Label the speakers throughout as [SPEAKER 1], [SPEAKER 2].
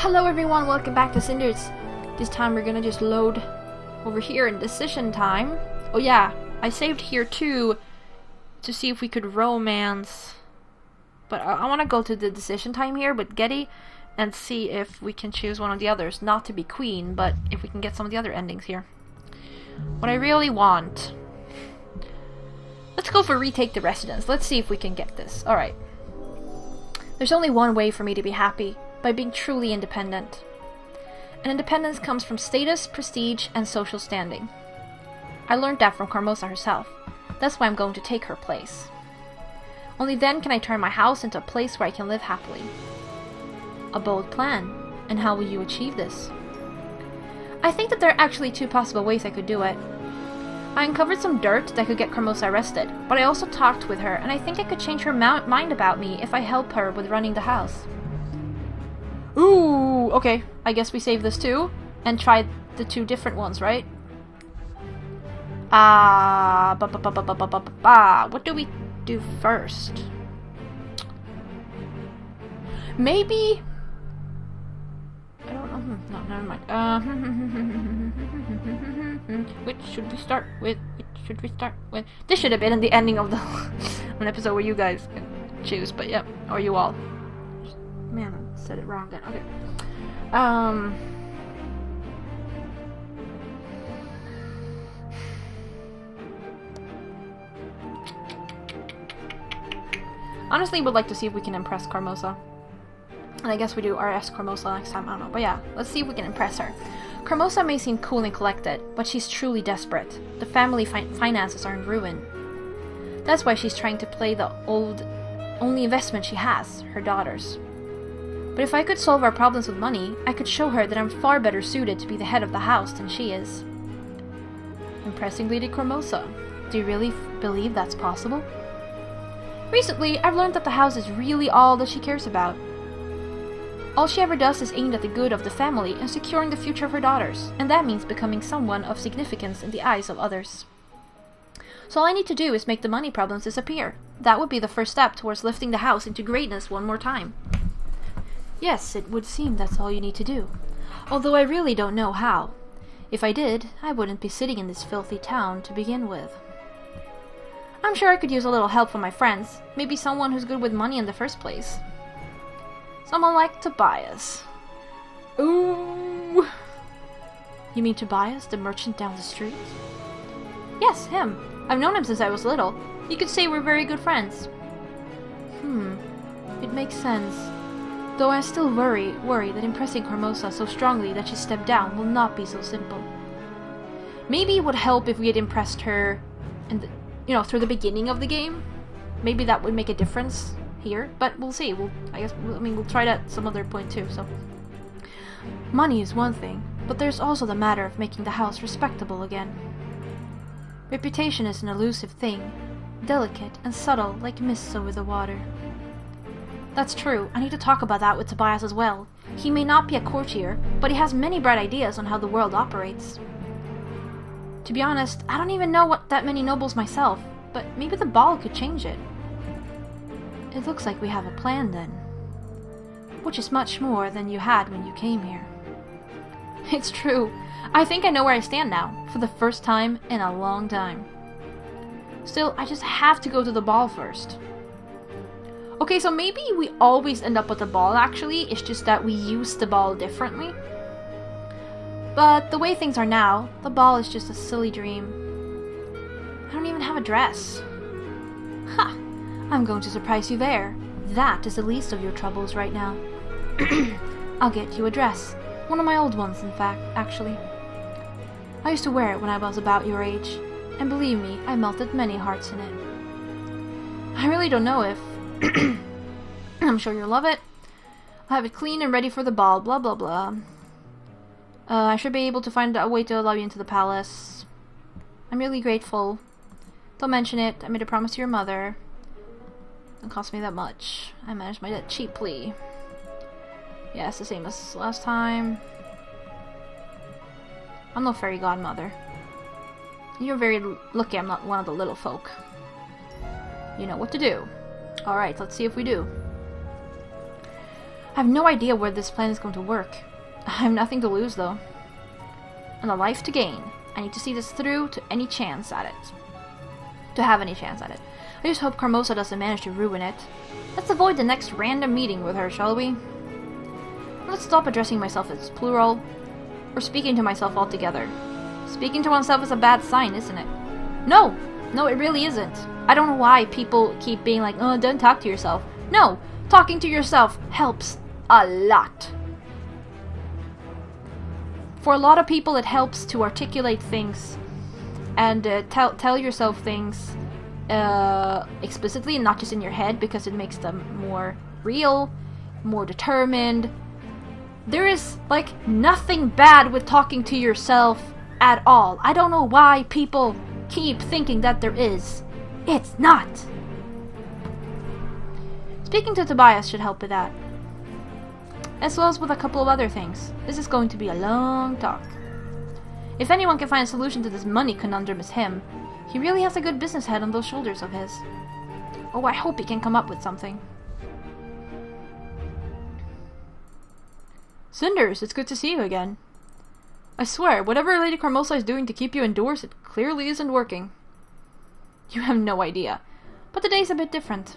[SPEAKER 1] Hello everyone, welcome back to Cinders. This time we're gonna just load over here in decision time. Oh yeah, I saved here too to see if we could romance. But I want to go to the decision time here with Getty and see if we can choose one of the others. Not to be queen, but if we can get some of the other endings here. What I really want... Let's go for retake the residence. Let's see if we can get this. Alright. There's only one way for me to be happy. By being truly independent. And independence comes from status, prestige, and social standing. I learned that from Carmosa herself. That's why I'm going to take her place. Only then can I turn my house into a place where I can live happily. A bold plan. And how will you achieve this? I think that there are actually two possible ways I could do it. I uncovered some dirt that could get Carmosa arrested, but I also talked with her, and I think I could change her mind about me if I help her with running the house. Ooh, okay. I guess we save this too and try the two different ones, right? What do we do first? Maybe. I don't know. No, never mind. Which should we start with? This should have been in the ending of the an episode where you guys can choose, but yep, or you all. Man, I said it wrong then. Okay. Honestly, would like to see if we can impress Carmosa. And I guess we do RS Carmosa next time, I don't know. But yeah, let's see if we can impress her. Carmosa may seem cool and collected, but she's truly desperate. The family finances are in ruin. That's why she's trying to play the only investment she has, her daughters. But if I could solve our problems with money, I could show her that I'm far better suited to be the head of the house than she is. Impressing Lady Carmosa. Do you really believe that's possible? Recently, I've learned that the house is really all that she cares about. All she ever does is aimed at the good of the family and securing the future of her daughters, and that means becoming someone of significance in the eyes of others. So all I need to do is make the money problems disappear. That would be the first step towards lifting the house into greatness one more time. Yes, it would seem that's all you need to do. Although I really don't know how. If I did, I wouldn't be sitting in this filthy town to begin with. I'm sure I could use a little help from my friends. Maybe someone who's good with money in the first place. Someone like Tobias. Ooh! You mean Tobias, the merchant down the street? Yes, him. I've known him since I was little. You could say we're very good friends. It makes sense. Though I still worry that impressing Carmosa so strongly that she stepped down will not be so simple. Maybe it would help if we had impressed her, through the beginning of the game. Maybe that would make a difference here, but we'll see. We'll try that some other point too. So, money is one thing, but there's also the matter of making the house respectable again. Reputation is an elusive thing, delicate and subtle like mists over the water. That's true. I need to talk about that with Tobias as well. He may not be a courtier, but he has many bright ideas on how the world operates. To be honest, I don't even know that many nobles myself, but maybe the ball could change it. It looks like we have a plan then. Which is much more than you had when you came here. It's true. I think I know where I stand now, for the first time in a long time. Still, I just have to go to the ball first. Okay, so maybe we always end up with the ball, actually. It's just that we use the ball differently. But the way things are now, the ball is just a silly dream. I don't even have a dress. Ha! I'm going to surprise you there. That is the least of your troubles right now. I'll get you a dress. One of my old ones, in fact, actually. I used to wear it when I was about your age. And believe me, I melted many hearts in it. I really don't know if... I'm sure you'll love it. I'll have it clean and ready for the ball, blah blah blah. I should be able to find a way to allow you into the palace. I'm really grateful. Don't mention it. I made a promise to your mother. It didn't cost me that much. I managed my debt cheaply. Yeah, it's the same as last time. I'm no fairy godmother. You're very lucky I'm not one of the little folk. You know what to do. Alright, let's see if we do. I have no idea where this plan is going to work. I have nothing to lose, though. And a life to gain. I need to see this through to any chance at it. To have any chance at it. I just hope Carmosa doesn't manage to ruin it. Let's avoid the next random meeting with her, shall we? Let's stop addressing myself as plural, or speaking to myself altogether. Speaking to oneself is a bad sign, isn't it? No! No, it really isn't. I don't know why people keep being like, oh, don't talk to yourself. No! Talking to yourself helps a lot. For a lot of people, it helps to articulate things and tell yourself things explicitly and not just in your head, because it makes them more real, more determined. There is, like, nothing bad with talking to yourself at all. I don't know why people keep thinking that there is. It's not. Speaking to Tobias should help with that. As well as with a couple of other things. This is going to be a long talk. If anyone can find a solution to this money conundrum, it's him. He really has a good business head on those shoulders of his. Oh, I hope he can come up with something. Cinders, it's good to see you again. I swear, whatever Lady Carmosa is doing to keep you indoors, it clearly isn't working. You have no idea. But today's a bit different.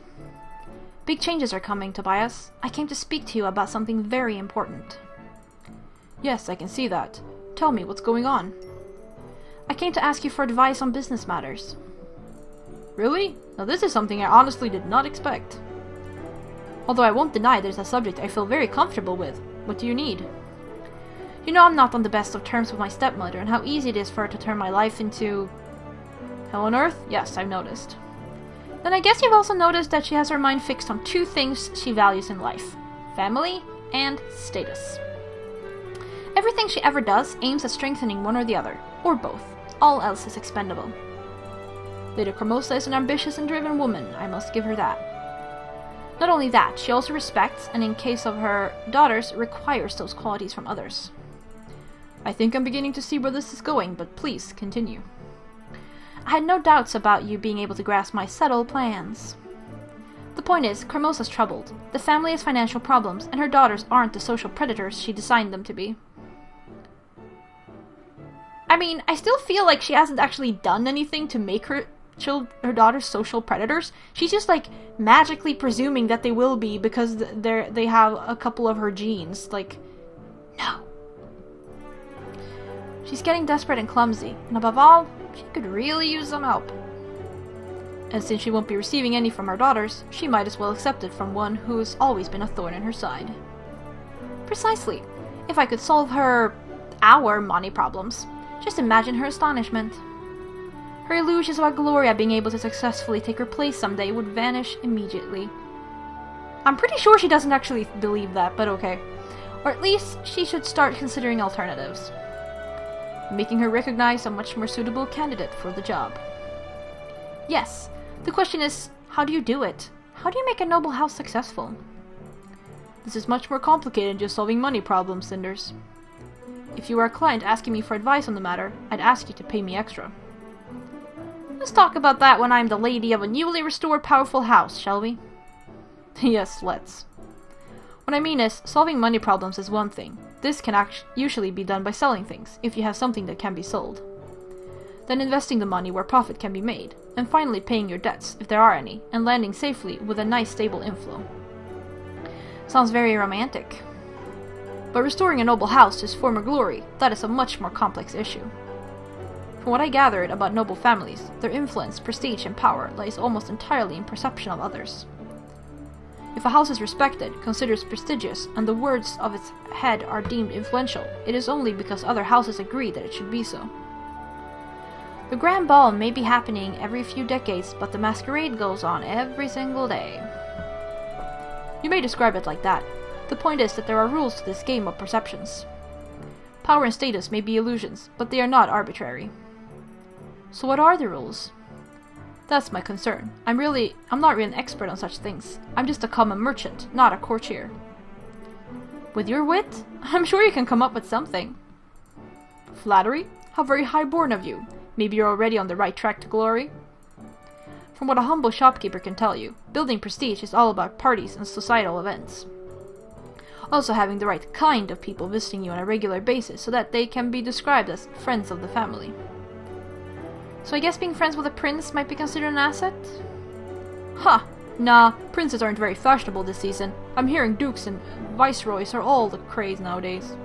[SPEAKER 1] Big changes are coming, Tobias. I came to speak to you about something very important. Yes, I can see that. Tell me, what's going on? I came to ask you for advice on business matters. Really? Now this is something I honestly did not expect. Although I won't deny there's a subject I feel very comfortable with. What do you need? You know I'm not on the best of terms with my stepmother and how easy it is for her to turn my life into... Hell on earth? Yes, I've noticed. Then I guess you've also noticed that she has her mind fixed on two things she values in life. Family and status. Everything she ever does aims at strengthening one or the other, or both. All else is expendable. Lady Carmosa is an ambitious and driven woman, I must give her that. Not only that, she also respects, and in case of her daughters, requires those qualities from others. I think I'm beginning to see where this is going, but please, continue. I had no doubts about you being able to grasp my subtle plans. The point is, Carmosa's troubled. The family has financial problems, and her daughters aren't the social predators she designed them to be. I mean, I still feel like she hasn't actually done anything to make her daughters social predators. She's just, like, magically presuming that they will be because they have a couple of her genes. Like, no. She's getting desperate and clumsy, and above all, she could really use some help. And since she won't be receiving any from her daughters, she might as well accept it from one who's always been a thorn in her side. Precisely. If I could solve our money problems, just imagine her astonishment. Her illusions about Gloria being able to successfully take her place someday would vanish immediately. I'm pretty sure she doesn't actually believe that, but okay. Or at least she should start considering alternatives. Making her recognize a much more suitable candidate for the job. Yes, the question is, how do you do it? How do you make a noble house successful? This is much more complicated than just solving money problems, Cinders. If you were a client asking me for advice on the matter, I'd ask you to pay me extra. Let's talk about that when I'm the lady of a newly restored powerful house, shall we? Yes, let's. What I mean is, solving money problems is one thing. This can usually be done by selling things, if you have something that can be sold. Then investing the money where profit can be made, and finally paying your debts, if there are any, and landing safely with a nice stable inflow. Sounds very romantic. But restoring a noble house to its former glory, that is a much more complex issue. From what I gathered about noble families, their influence, prestige, and power lies almost entirely in perception of others. If a house is respected, considered prestigious, and the words of its head are deemed influential, it is only because other houses agree that it should be so. The grand ball may be happening every few decades, but the masquerade goes on every single day. You may describe it like that. The point is that there are rules to this game of perceptions. Power and status may be illusions, but they are not arbitrary. So what are the rules? That's my concern. I'm not really an expert on such things. I'm just a common merchant, not a courtier. With your wit, I'm sure you can come up with something. Flattery? How very high-born of you. Maybe you're already on the right track to glory? From what a humble shopkeeper can tell you, building prestige is all about parties and societal events. Also having the right kind of people visiting you on a regular basis so that they can be described as friends of the family. So I guess being friends with a prince might be considered an asset? Huh. Nah, princes aren't very fashionable this season. I'm hearing dukes and viceroys are all the craze nowadays.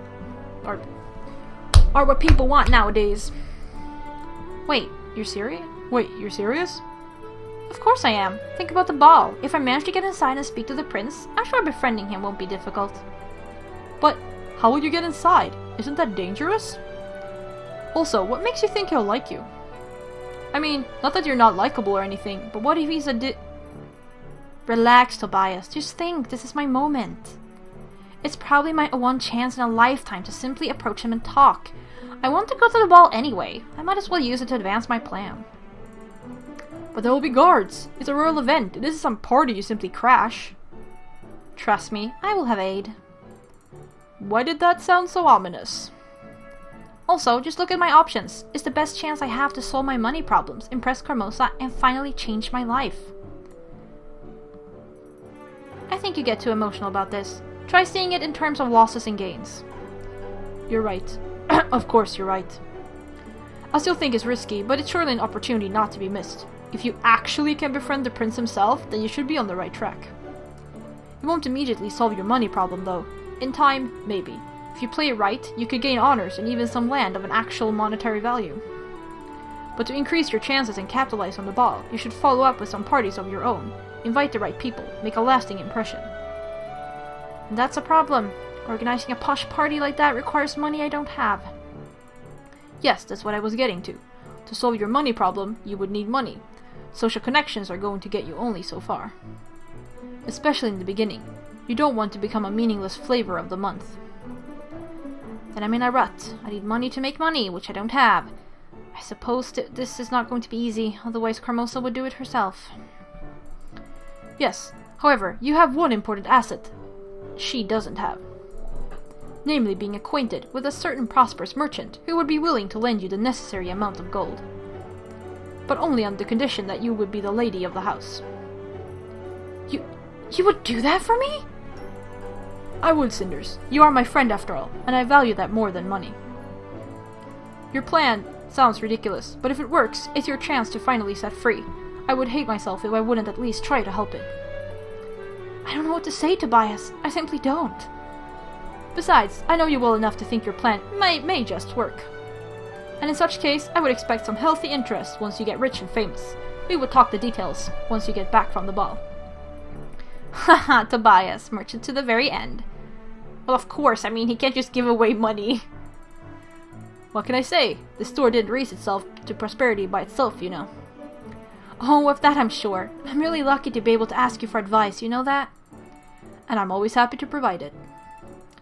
[SPEAKER 1] Are what people want nowadays. Wait, you're serious? Of course I am. Think about the ball. If I manage to get inside and speak to the prince, I'm sure befriending him won't be difficult. But how will you get inside? Isn't that dangerous? Also, what makes you think he'll like you? I mean, not that you're not likable or anything, but what if he's a Relax, Tobias. Just think, this is my moment. It's probably my one chance in a lifetime to simply approach him and talk. I want to go to the ball anyway. I might as well use it to advance my plan. But there will be guards. It's a royal event. This is some party you simply crash. Trust me, I will have aid. Why did that sound so ominous? Also, just look at my options. It's the best chance I have to solve my money problems, impress Carmosa, and finally change my life. I think you get too emotional about this. Try seeing it in terms of losses and gains. You're right. Of course you're right. I still think it's risky, but it's surely an opportunity not to be missed. If you actually can befriend the prince himself, then you should be on the right track. It won't immediately solve your money problem though. In time, maybe. If you play it right, you could gain honors and even some land of an actual monetary value. But to increase your chances and capitalize on the ball, you should follow up with some parties of your own. Invite the right people, make a lasting impression. And that's a problem. Organizing a posh party like that requires money I don't have. Yes, that's what I was getting to. To solve your money problem, you would need money. Social connections are going to get you only so far. Especially in the beginning. You don't want to become a meaningless flavor of the month. Then I'm in a rut. I need money to make money, which I don't have. I suppose this is not going to be easy, otherwise Carmosa would do it herself. Yes, however, you have one important asset she doesn't have. Namely being acquainted with a certain prosperous merchant who would be willing to lend you the necessary amount of gold. But only on the condition that you would be the lady of the house. You would do that for me? I would, Cinders. You are my friend after all, and I value that more than money. Your plan sounds ridiculous, but if it works, it's your chance to finally set free. I would hate myself if I wouldn't at least try to help it. I don't know what to say, Tobias. I simply don't. Besides, I know you well enough to think your plan may just work. And in such case, I would expect some healthy interest once you get rich and famous. We would talk the details once you get back from the ball. Haha, Tobias, merchant to the very end. Well, of course, I mean, he can't just give away money. What can I say? The store didn't raise itself to prosperity by itself, you know. Oh, of that I'm sure. I'm really lucky to be able to ask you for advice, you know that? And I'm always happy to provide it.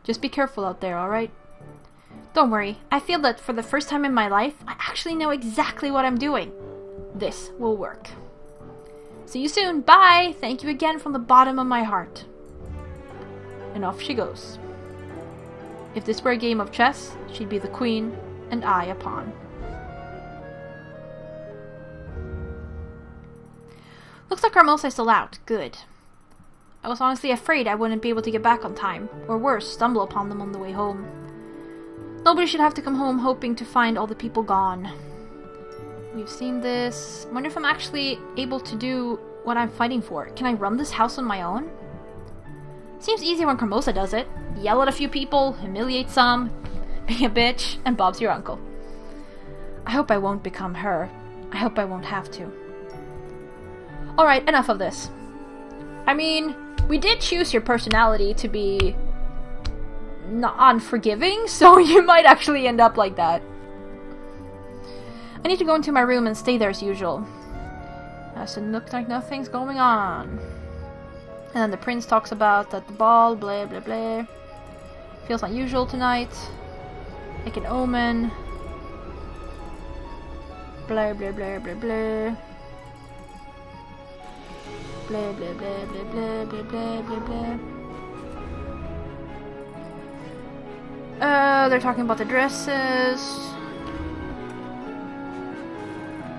[SPEAKER 1] Just be careful out there, alright? Don't worry, I feel that for the first time in my life, I actually know exactly what I'm doing. This will work. See you soon, bye! Thank you again from the bottom of my heart. And off she goes. If this were a game of chess, she'd be the queen, and I a pawn. Looks like Carmosa is still out. Good. I was honestly afraid I wouldn't be able to get back on time, or worse, stumble upon them on the way home. Nobody should have to come home hoping to find all the people gone. We've seen this. I wonder if I'm actually able to do what I'm fighting for. Can I run this house on my own? Seems easier when Carmosa does it. Yell at a few people, humiliate some, be a bitch, and Bob's your uncle. I hope I won't become her. I hope I won't have to. Alright, enough of this. I mean, we did choose your personality to be unforgiving, so you might actually end up like that. I need to go into my room and stay there as usual. So it looks like nothing's going on. And then the prince talks about that the ball, blah blah blah. Feels unusual tonight. Like an omen. Blah blah blah blah blah. Blah blah blah blah blah blah blah blah blah. They're talking about the dresses.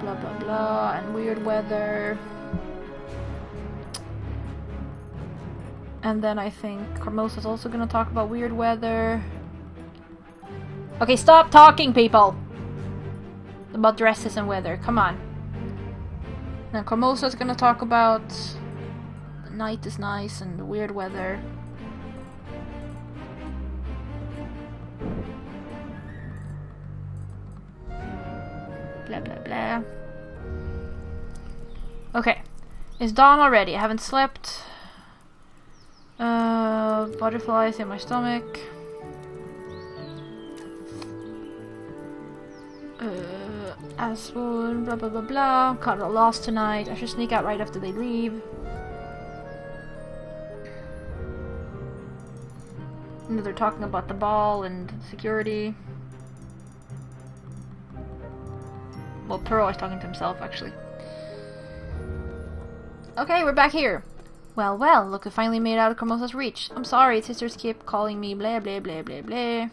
[SPEAKER 1] Blah blah blah, and weird weather. And then I think Cormosa's also gonna talk about weird weather. Okay, stop talking, people! About dresses and weather, come on. Then Cormosa's gonna talk about the night is nice and the weird weather. Blah blah blah. Okay. It's dawn already. I haven't slept. Butterflies in my stomach. Asshole, blah blah blah blah. Caught a loss tonight. I should sneak out right after they leave. And they're talking about the ball and security. Well, Perot is talking to himself, actually. Okay, we're back here. Well, well, look, we finally made it out of Cormosa's reach. I'm sorry, sisters keep calling me blah blah blah blah blah.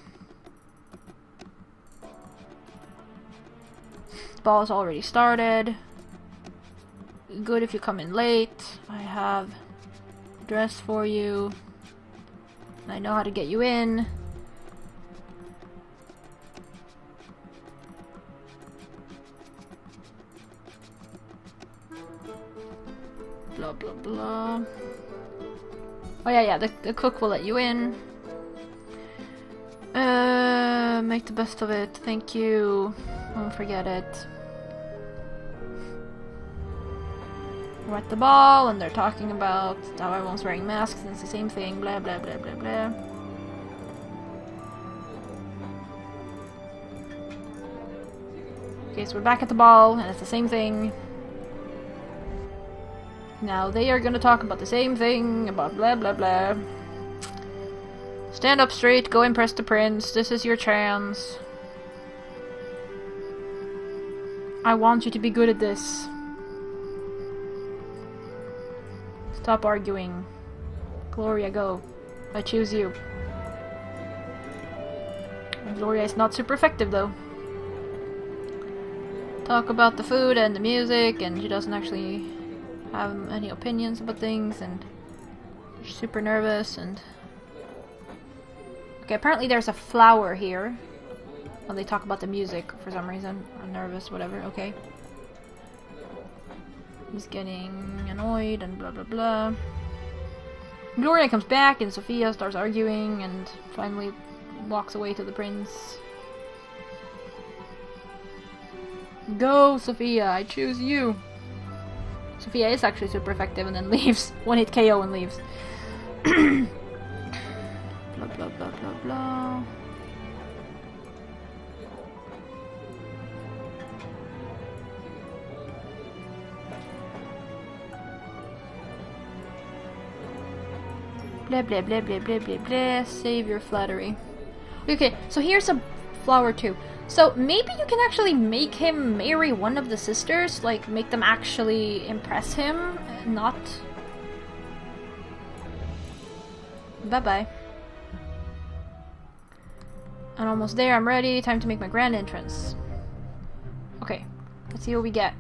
[SPEAKER 1] The ball has already started. Good if you come in late. I have a dress for you. I know how to get you in. Blah blah blah. Oh yeah, the cook will let you in. Make the best of it. Thank you. Won't forget it. We're at the ball and they're talking about how everyone's wearing masks and it's the same thing. Blah blah blah blah blah. Okay, so we're back at the ball and it's the same thing. Now they are gonna talk about the same thing, about blah blah blah. Stand up straight, go impress the prince, this is your chance. I want you to be good at this. Stop arguing. Gloria, go. I choose you. Gloria is not super effective though. Talk about the food and the music, and she doesn't actually have any opinions about things, and she's super nervous. And okay, apparently there's a flower here. Well, they talk about the music for some reason. I'm nervous, whatever, okay. He's getting annoyed and blah blah blah. Gloria comes back and Sophia starts arguing and finally walks away to the prince. Go, Sophia, I choose you. Sophia is actually super effective and then leaves. One hit KO and leaves. Blah blah blah blah blah. Blah blah blah blah blah blah blah. Save your flattery. Okay, so here's a flower too. So maybe you can actually make him marry one of the sisters, like make them actually impress him, not... Bye-bye. I'm almost there, I'm ready, time to make my grand entrance. Okay, let's see what we get.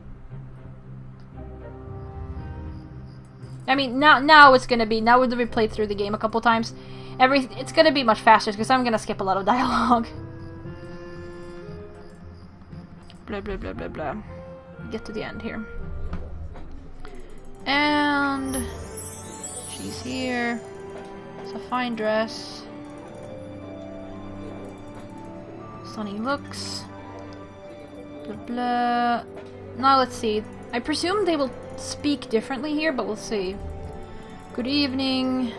[SPEAKER 1] I mean, now it's gonna be, now that we played through the game a couple times, it's gonna be much faster, because I'm gonna skip a lot of dialogue. Blah blah blah blah blah. Get to the end here. And she's here. It's a fine dress. Stunning looks. Blah blah. Now let's see. I presume they will speak differently here, but we'll see. Good evening.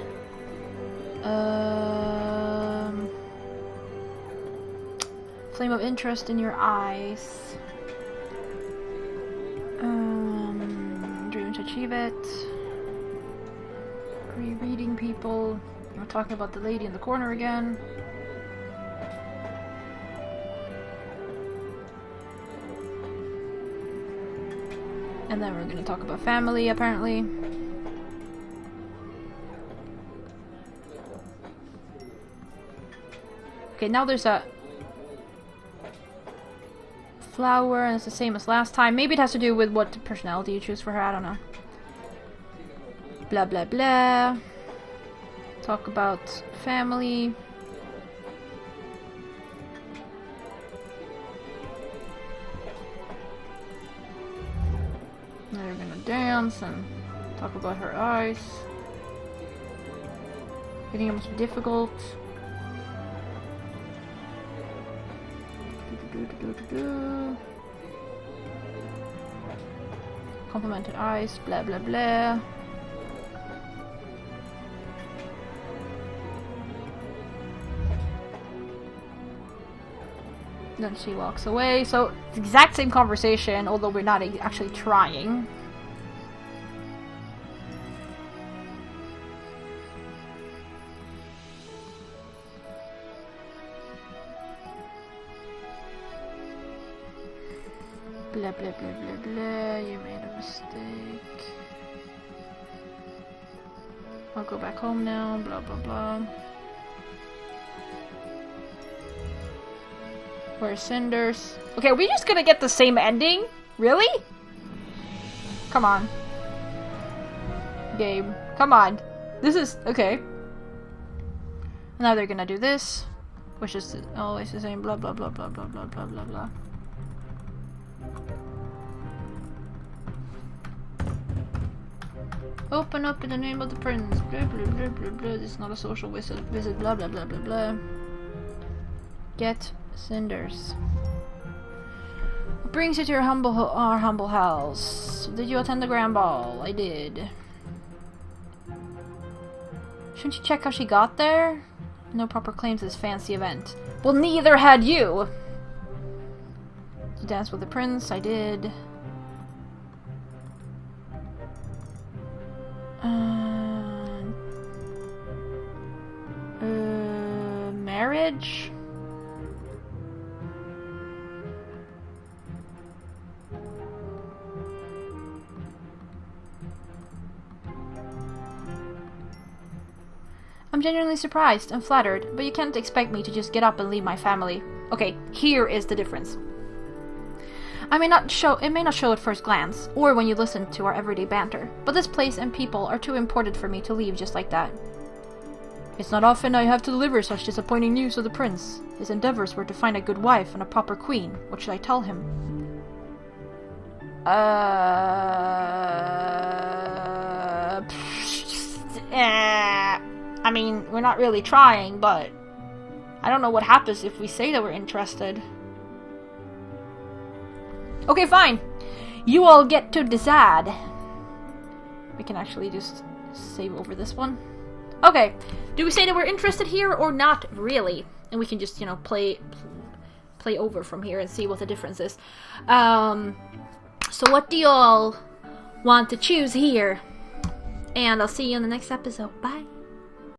[SPEAKER 1] Flame of interest in your eyes. Dream to achieve it. Rereading people. We're talking about the lady in the corner again. And then we're gonna talk about family, apparently. Okay, now there's a flower, and it's the same as last time. Maybe it has to do with what personality you choose for her, I don't know. Blah blah blah. Talk about family. They're gonna dance and talk about her eyes. I think it must be difficult. Complimented eyes, blah blah blah. Then she walks away. So it's the exact same conversation, although we're not actually trying. Blah blah blah blah blah, you made a mistake. I'll go back home now, blah blah blah. Where's Cinders? Okay, are we just gonna get the same ending? Really? Come on. Game. Come on. This is... okay. Now they're gonna do this, which is always the same, blah blah blah blah blah blah blah blah blah. Open up in the name of the prince. Blah blah blah blah blah. This is not a social visit. Blah blah blah blah blah. Get Cinders. What brings you to our humble house? Did you attend the grand ball? I did. Shouldn't you check how she got there? No proper claims to this fancy event. Well, neither had you. Did you dance with the prince? I did. Marriage? I'm genuinely surprised and flattered, but you can't expect me to just get up and leave my family. Okay, here is the difference. It may not show at first glance, or when you listen to our everyday banter, but this place and people are too important for me to leave just like that. It's not often I have to deliver such disappointing news to the prince. His endeavors were to find a good wife and a proper queen. What should I tell him? I mean, we're not really trying, but I don't know what happens if we say that we're interested. Okay, fine. You all get to decide. We can actually just save over this one. Okay, do we say that we're interested here or not really? And we can just, you know, play over from here and see what the difference is. So what do you all want to choose here? And I'll see you in the next episode. Bye.